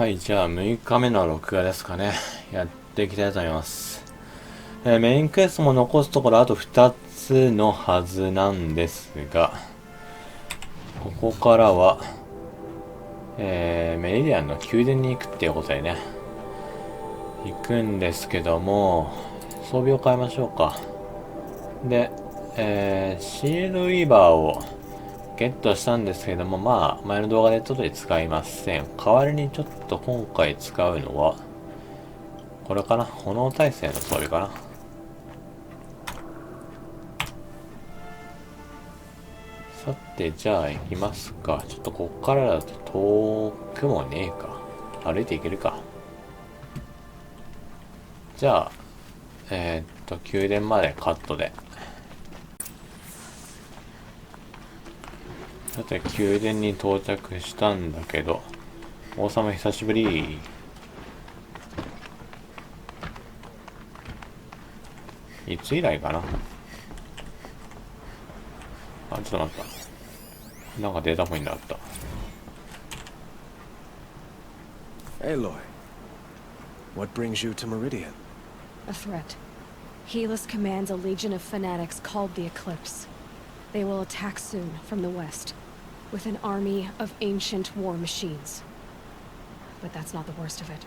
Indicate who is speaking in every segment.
Speaker 1: はい、じゃあ6日目の録画ですかね。やっていきたいと思います。メインクエストも残すところあと2つのはずなんですが、ここからは、メリディアンの宮殿に行くっていうことでね、行くんですけども、装備を変えましょうか。で、シールドウィーバーをゲットしたんですけども、まあ、前の動画でちょっと使いません。代わりにちょっと今回使うのは、これかな。炎耐性の装備かな。さて、じゃあ行きますか。ちょっとこっからだと遠くもねえか。歩いて行けるか。じゃあ、宮殿までカットで。さて、宮殿に到着したんだけど、王様久しぶり。いつ以来かな。あ、ちょっと待った。なんかデータポイントあった。
Speaker 2: Aloy, what brings you to Meridian?
Speaker 3: A threat. Helis commands a legion of fanatics called the Eclipse. They will attack soon from the west, with an army of ancient war machines. But that's not the worst of it.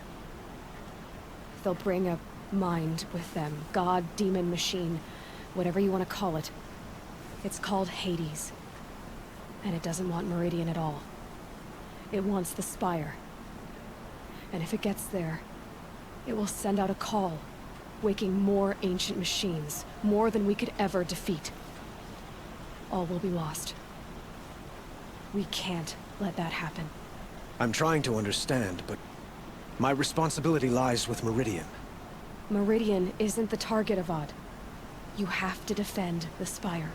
Speaker 3: They'll bring a mind with them. God, demon, machine, whatever you want to call it. It's called Hades. And it doesn't want Meridian at all. It wants the Spire. And if it gets there, it will send out a call, waking more ancient machines, more than we could ever defeat. All will be lost. We can't let that happen.
Speaker 2: I'm trying to understand, but my responsibility lies with Meridian.
Speaker 3: Meridian isn't the target, Avad. You have to defend the Spire.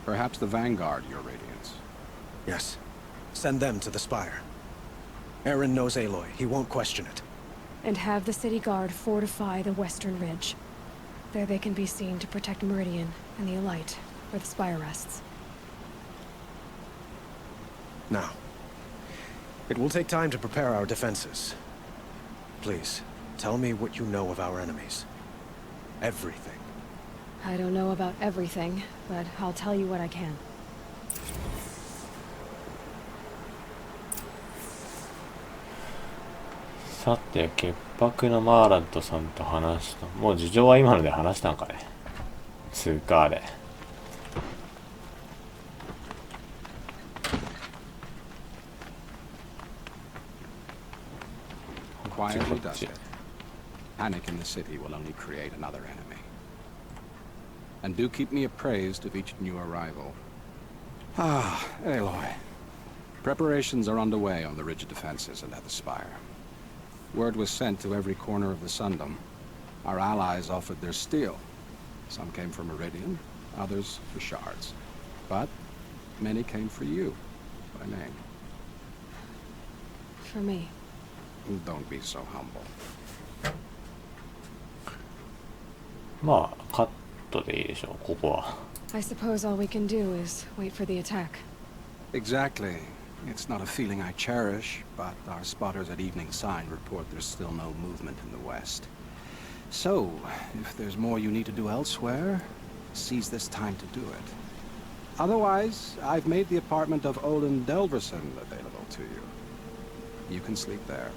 Speaker 4: Perhaps the Vanguard, Your Radiance.
Speaker 2: Yes. Send them to the Spire. Aaron knows Aloy. He won't question it.
Speaker 3: And have the city guard fortify the western ridge. There they can be seen to protect Meridian and the Elite, where the Spire rests.
Speaker 2: Now, it will take time to prepare our defenses. Please, tell me what you know of our enemies. Everything.
Speaker 3: I don't know about everything, but I'll tell you what I can.
Speaker 1: さて、潔白のマーラッドさんと話した。もう事情は今ので話したんかね。通過で。
Speaker 4: Quietly does it. Panic in the city will only create another enemy. And do keep me appraised of each new arrival. Ah, Aloy. Preparations are underway on the ridge defenses and at the Spire. Word was sent to every corner of the Sundom. Our allies offered their steel. Some came for Meridian, others for shards. But many came for you, by name.
Speaker 3: For me.
Speaker 4: Don't be so humble.
Speaker 1: まあ、カットでいいでしょう、ここは。
Speaker 3: I suppose all we can do is wait for the attack.
Speaker 4: Exactly. It's not a feeling I cherish, but our spotters at Evening Sign report there's still no movement in the west. So, if there's more you need to do elsewhere, seize this time to do it. Otherwise, I've made the apartment of Olin Delverson available to you. You can sleep there,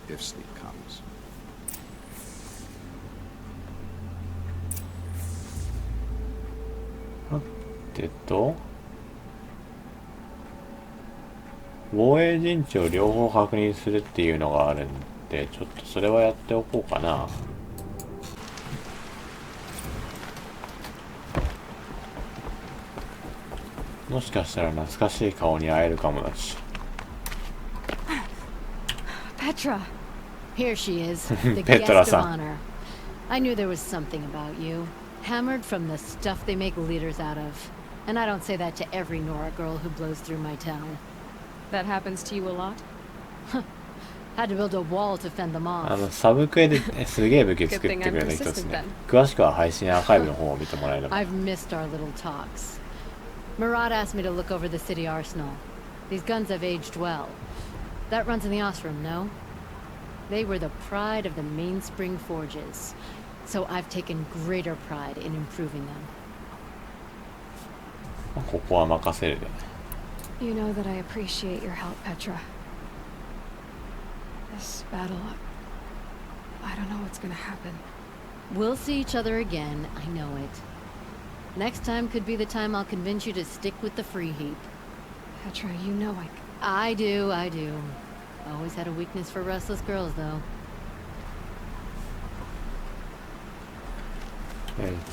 Speaker 4: if sleep comes.
Speaker 1: 防衛陣地を両方確認するっていうのがあるんで、ちょっとそれはやっておこうかな。もしかしたら懐かしい顔に会えるかもだし。
Speaker 3: Petra!
Speaker 5: Here she is, the guest of honor. I knew there was something about you. Hammered from the stuff they make leaders out of. And I don't say that to every Nora girl who blows through my town.
Speaker 3: That happens to you a lot?
Speaker 5: Had to build a wall to fend them off.
Speaker 1: サブクエですげえ武器作ってくれた人ですね。詳しくは配信アーカイブの方を見てもらえれば。
Speaker 5: I've missed our little talks. Murad asked me to look over the city arsenal. These guns have aged well. That runs in the Ostrom, no? They were the pride of the mainspring forges, so I've taken greater pride in improving them.
Speaker 1: ここは任せるで。
Speaker 3: You know that I appreciate your help, Petra. This battle, I don't know what's gonna happen.
Speaker 5: We'll see each other again, I know it. Next time could be the time I'll convince you to stick with the free heap.
Speaker 3: Petra, you know
Speaker 5: I do. Always had a weakness for restless girls, though.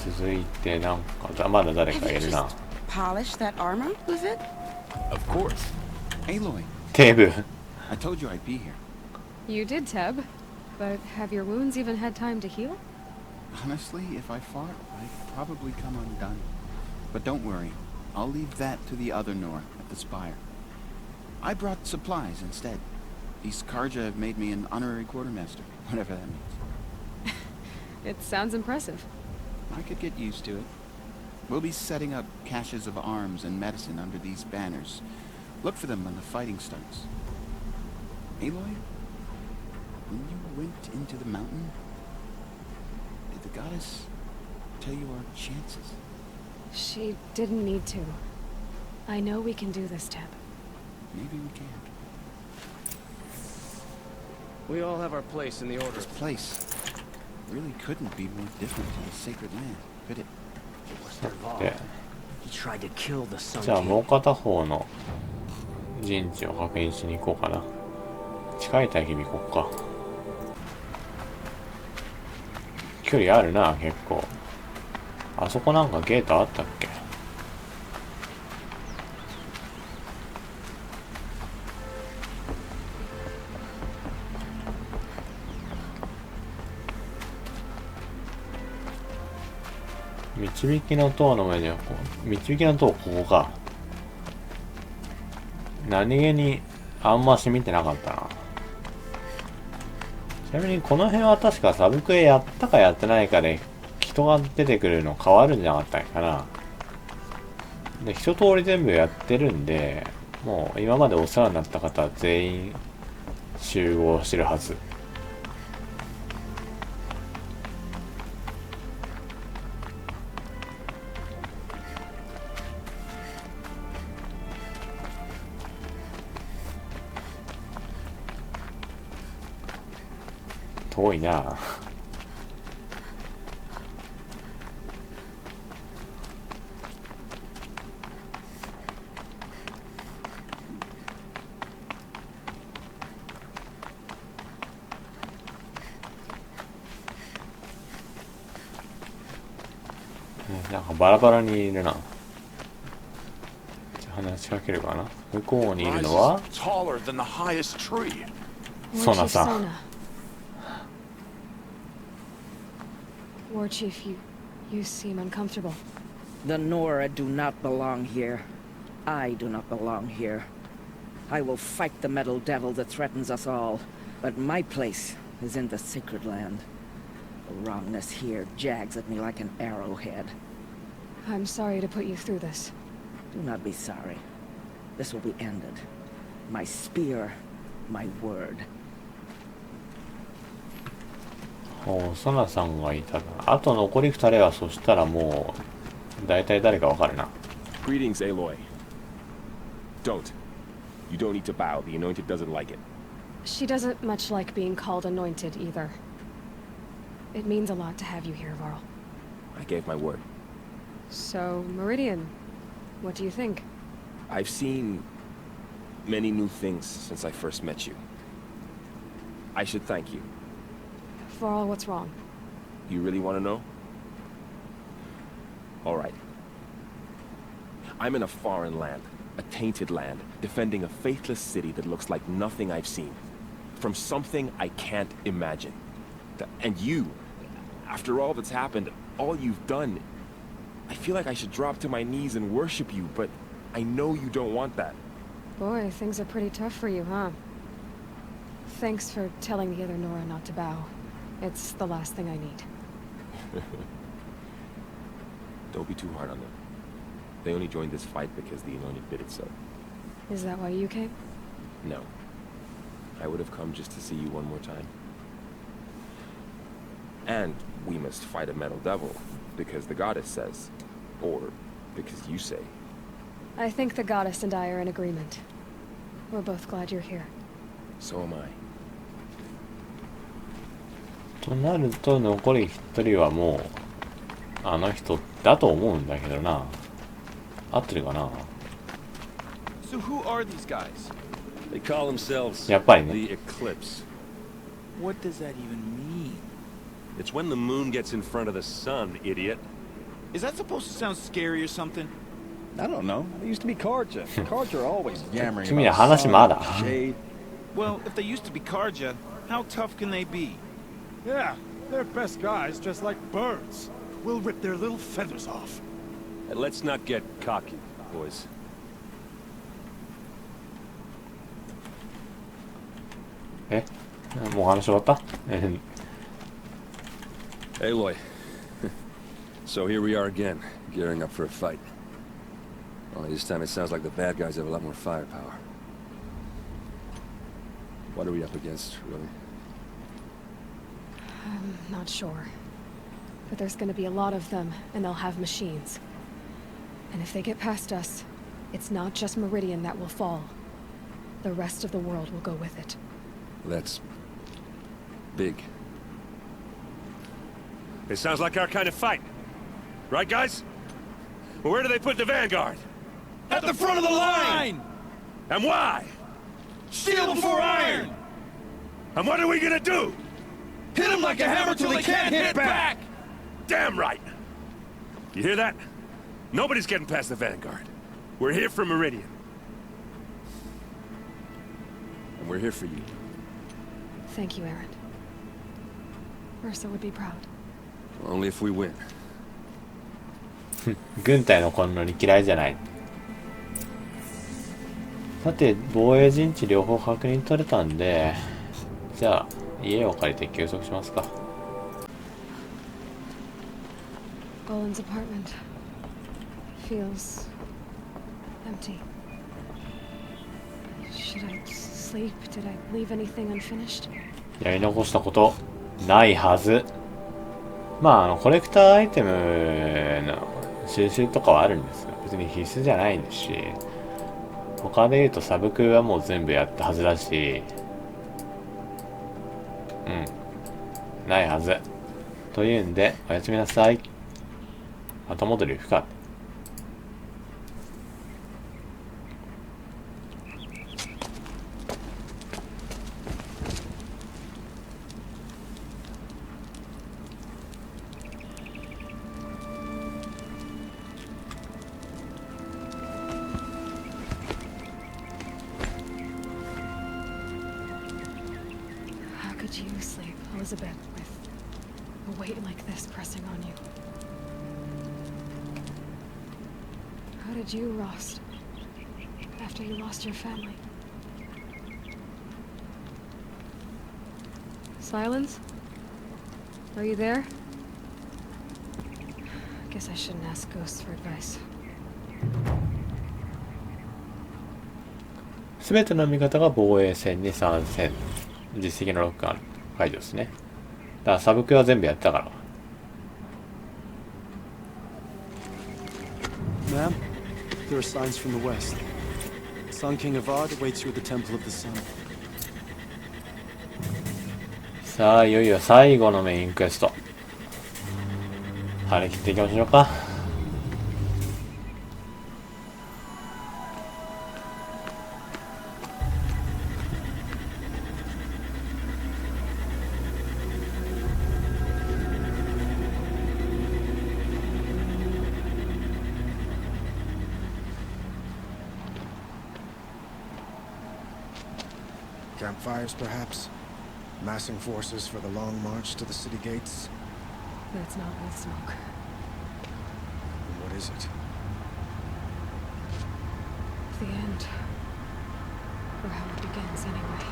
Speaker 1: 続いてなんかまだ誰かいるな。
Speaker 6: Polish that armor with it?
Speaker 4: Of course. Aloy,
Speaker 1: テーブ。
Speaker 4: I told you I'd be here.
Speaker 3: You did, Teb. But have your wounds even had time to heal?
Speaker 4: Honestly, if I fought, I'd probably come undone. But don't worry. I'll leave that to the other Nora at the Spire. I brought supplies instead. These Karja have made me an honorary quartermaster, whatever that means.
Speaker 3: It sounds impressive.
Speaker 4: I could get used to it. We'll be setting up caches of arms and medicine under these banners. Look for them when the fighting starts. Aloy, when you went into the mountain, did the goddess tell you our chances?
Speaker 3: She didn't need to. I know we can do this, Teb.
Speaker 4: Maybe we can.
Speaker 2: We all have our place in the order.
Speaker 4: This place really couldn't be more different to the sacred land, could it?
Speaker 2: It was their law.
Speaker 1: Yeah.
Speaker 2: He tried to kill the Sun
Speaker 1: じゃあ
Speaker 2: King.
Speaker 1: もう片方の陣地を確認しに行こうかな。近い対比行こうか。距離あるな、結構。あそこなんかゲートあったっけ？導きの塔の上には導きの塔ここか。何気にあんまし見てなかったな。ちなみにこの辺は確かサブクエやったかやってないかで人が出てくるの変わるんじゃなかったっけかな。で、一通り全部やってるんで、もう今までお世話になった方は全員集合してるはず。遠いな。なんかバラバラにいるな。じゃあ話しかけるかな。向こうにいるのは
Speaker 7: taller than the highest tree.
Speaker 1: ソナさん。
Speaker 3: War Chief, you seem uncomfortable.
Speaker 6: The Nora do not belong here. I do not belong here. I will fight the metal devil that threatens us all, but my place is in the sacred land. The wrongness here jags at me like an arrowhead.
Speaker 3: I'm sorry to put you through this.
Speaker 6: Do not be sorry. This will be ended. My spear, my word.
Speaker 1: おう、ソナさんがいたな。あと残り2人はそしたらもう大体誰かわかるな。
Speaker 7: Greetings, Aloy. Don't. You don't need to bow. The Anointed doesn't like it.
Speaker 3: She doesn't much like being called anointed either. It means a lot to have you here, Varl.
Speaker 7: I gave my word.
Speaker 3: So, Meridian, what do you think?
Speaker 7: I've seen many new things since I first met you. I should thank you.
Speaker 3: Varl, what's wrong?
Speaker 7: You really want to know? All right. I'm in a foreign land, a tainted land, defending a faithless city that looks like nothing I've seen. From something I can't imagine. And you, after all that's happened, all you've done, I feel like I should drop to my knees and worship you, but I know you don't want that.
Speaker 3: Boy, things are pretty tough for you, huh? Thanks for telling the other Nora not to bow. It's the last thing I need.
Speaker 7: Don't be too hard on them. They only joined this fight because the Anointed bid it so.
Speaker 3: Is that why you came?
Speaker 7: No. I would have come just to see you one more time. And we must fight a metal devil, because the goddess says. Or because you say.
Speaker 3: I think the goddess and I are in agreement. We're both glad you're here.
Speaker 7: So am I.
Speaker 1: となると残り一人はもうあの人だと思うんだけどな。合ってるかな。
Speaker 8: So who are these guys?
Speaker 9: They call themselves
Speaker 1: やっぱりね。
Speaker 9: the Eclipse.
Speaker 8: What does that even mean?
Speaker 9: It's when the moon gets in front of the sun, idiot.
Speaker 8: Is that supposed to sound scary or something?
Speaker 10: I don't know. They used to be Karja. Karja are always yammering
Speaker 1: 君ら
Speaker 10: about
Speaker 1: 話まだ。
Speaker 10: sun, shade.
Speaker 8: Well, if they used to be Karja, how tough can they be?
Speaker 11: Yeah, they're best guys dressed like birds. We'll rip their little feathers off.
Speaker 9: And let's not get cocky, boys.
Speaker 1: え、もう話終わった？
Speaker 9: Aloy. So here we are again, gearing up for a fight. Only this time it sounds like the bad guys have a lot more firepower. What are we up against, really?
Speaker 3: I'm not sure. But there's gonna be a lot of them, and they'll have machines. And if they get past us, it's not just Meridian that will fall. The rest of the world will go with it.
Speaker 9: That's big. It sounds like our kind of fight. Right, guys? Well, where do they put the vanguard?
Speaker 8: At the front of the line!
Speaker 9: And why?
Speaker 8: Steel before iron!
Speaker 9: And what are we gonna do?
Speaker 8: Hit them like a hammer till they can't hit back!
Speaker 9: Damn right! You hear that? Nobody's getting past the vanguard. We're here for Meridian. And we're here for you.
Speaker 3: Thank you, Aaron. Ursa would be proud.
Speaker 9: Only if we win.
Speaker 1: 軍隊のこんなに嫌いじゃない。さて、防衛陣地両方確認取れたんで、じゃあ家を借りて休息しますか。
Speaker 3: Boland's apartment feels empty. Should I sleep? Did I leave anything unfinished?
Speaker 1: やり残したことないはず。まあコレクターアイテムの収集とかはあるんですが、別に必須じゃないですし、他で言うとサブクはもう全部やったはずだし、ないはず。というんで、おやすみなさい。後戻り不可。
Speaker 3: How could you sleep, Elizabeth, with a weight like this pressing on you? How did you rest after you lost your family? Silence? Are you there? Guess I shouldn't ask ghosts for advice.
Speaker 1: すべての味方が防衛戦に参戦。実績のロックが解除ですね。だからサブクは全部やったから。
Speaker 12: Ma'am, there are signs from the west. Sun King Avad awaits you at the Temple of the Sun.
Speaker 1: さあ、いよいよ最後のメインクエスト。張り切っていきましょうか。
Speaker 2: Campfires, perhaps? Massing forces for the long march to the city gates?
Speaker 3: That's not with smoke.
Speaker 2: And what is it?
Speaker 3: The end. Or how it begins, anyway.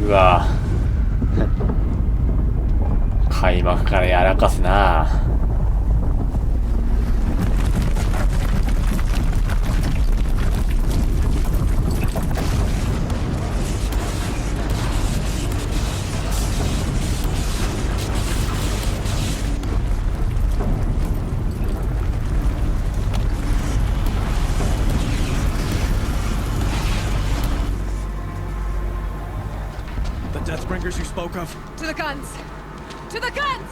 Speaker 1: うわ開幕からやらかすな。
Speaker 2: Deathbringers you spoke of?
Speaker 3: To the guns! To the guns!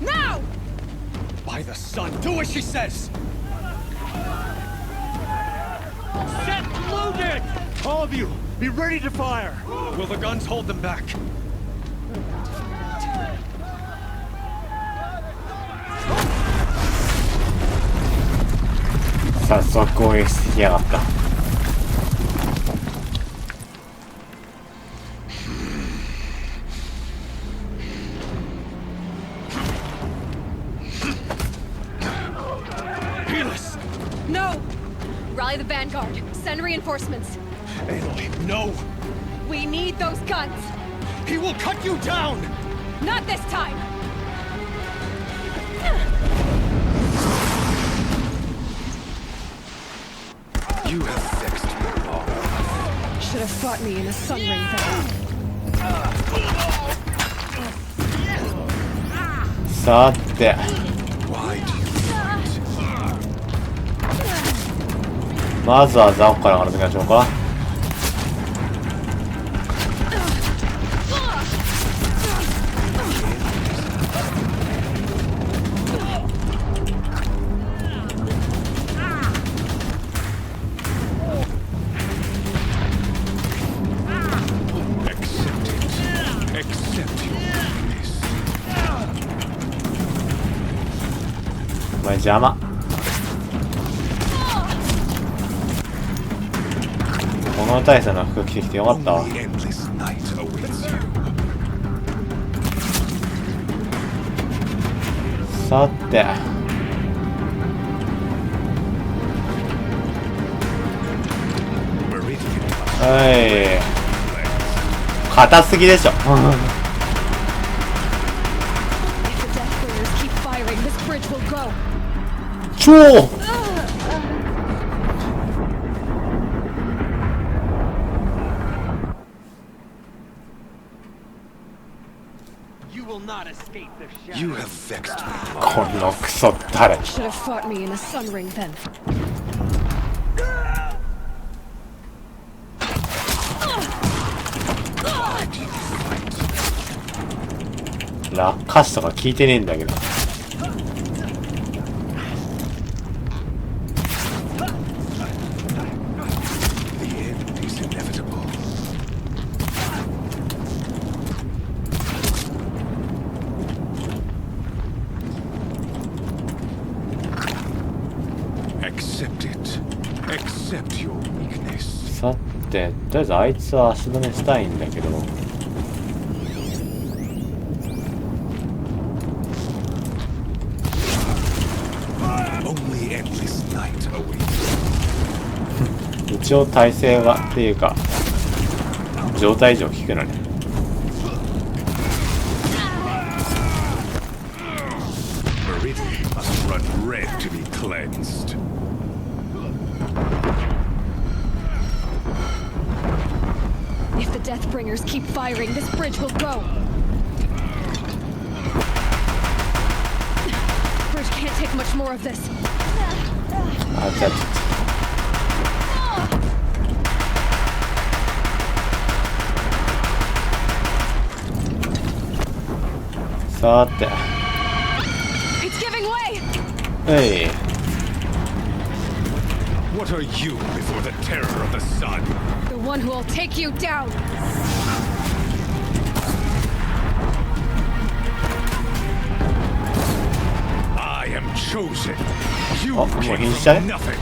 Speaker 3: Now!
Speaker 2: By the sun, do as she says!
Speaker 11: Set loaded! All of you, be ready to fire!
Speaker 2: Will the guns hold them back?
Speaker 1: 早速攻撃してきやがった。
Speaker 3: No! Rally the vanguard. Send reinforcements.
Speaker 2: Aloy, no!
Speaker 3: We need those guns!
Speaker 2: He will cut you down!
Speaker 3: Not this time!
Speaker 2: You have fixed me all.
Speaker 3: Should have fought me in a sun ring then.
Speaker 1: さて。
Speaker 2: Why do you fight?
Speaker 1: まずはザオから並べましょうか。お前邪魔。この大佐の服着てきてよかったわ。さて。はい。硬すぎでしょ。超。
Speaker 2: You have vexed me.
Speaker 1: このクソったれ。
Speaker 3: Should have fought me in a sun ring then.
Speaker 1: 落下しとか聞いてねえんだけど。さて、とりあえずあいつは足止めしたいんだけど。一応体勢はっていうか状態上効くのね。
Speaker 3: If the Deathbringers keep firing, this bridge will go. Bridge can't take much more of this.
Speaker 1: あ、じゃあさて。
Speaker 3: It's giving way.
Speaker 1: はい。
Speaker 11: What are you before the terror of the sun?
Speaker 3: The one who will take you down.
Speaker 11: I am chosen. You
Speaker 1: Oh,
Speaker 11: came
Speaker 1: he's
Speaker 11: from
Speaker 1: dead?
Speaker 11: nothing.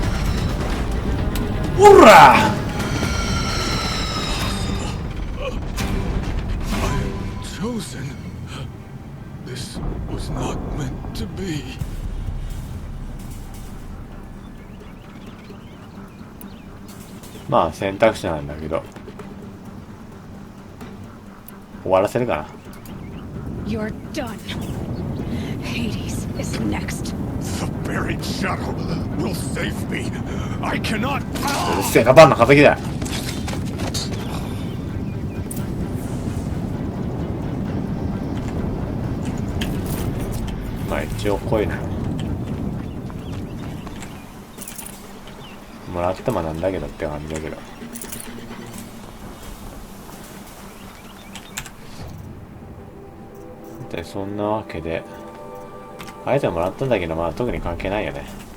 Speaker 1: Hoorah!
Speaker 11: I am chosen. This was not meant to be.
Speaker 1: まあ選択肢なんだけど終わらせるかな。
Speaker 3: You're done. Hades is next.
Speaker 11: The buried shadow will save me. I cannot.
Speaker 1: うるせえ、カバンの化石だよ。まあ一応こういうのもらってもなんだけどって感じだけど。て、そんなわけで、アイテムもらったんだけど、まあ特に関係ないよね。